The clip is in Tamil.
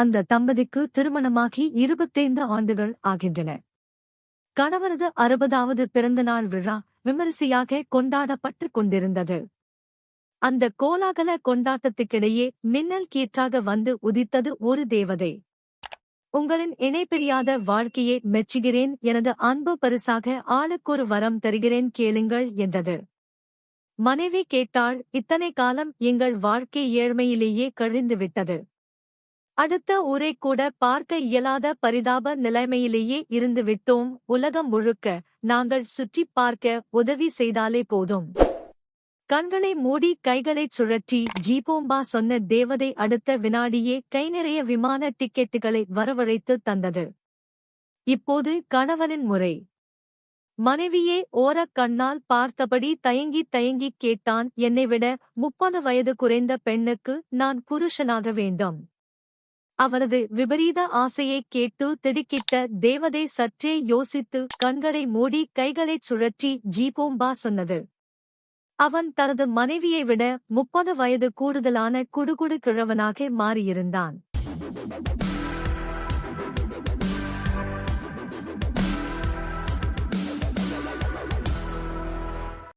அந்த தம்பதிக்கு திருமணமாகி 25 ஆண்டுகள் ஆகின்றன. கணவரது 60வது பிறந்தநாள் விழா விமரிசையாக கொண்டாடப்பட்டுக் கொண்டிருந்தது. அந்த கோலாகல கொண்டாட்டத்துக்கிடையே மின்னல் கீற்றாக வந்து உதித்தது ஒரு தேவதை. உங்களின் இணைபிரியாத வாழ்க்கையை மெச்சுகிறேன், எனது அன்பு பரிசாக ஆளுக்கொரு வரம் தருகிறேன், கேளுங்கள் என்றது. மனைவி கேட்டாள், இத்தனை காலம் எங்கள் வாழ்க்கை ஏழ்மையிலேயே கழிந்துவிட்டது. அடுத்த ஊரை கூட பார்க்க இயலாத பரிதாப நிலைமையிலேயே இருந்துவிட்டோம். உலகம் முழுக்க நாங்கள் சுற்றிப் பார்க்க உதவி செய்தாலே போதும். கண்களை மூடி கைகளைச் சுழற்றி ஜீபோம்பா சொன்ன தேவதை அடுத்த வினாடியே கை நிறைய விமான டிக்கெட்டுகளை வரவழைத்து தந்தது. இப்போது கணவனின் முறை. மனைவியே ஓரக் கண்ணால் பார்த்தபடி தயங்கிக் கேட்டான், என்னைவிட 30 வயது குறைந்த பெண்ணுக்கு நான் புருஷனாக வேண்டும். அவரது விபரீத ஆசையைக் கேட்டு திடுக்கிட்ட தேவதை சற்றே யோசித்து கண்களை மூடி கைகளைச் சுழற்றி ஜீபோம்பா சொன்னது. அவன் தனது மனைவியை விட 30 வயது கூடுதலான குடுகுடு கிழவனாக மாறியிருந்தான்.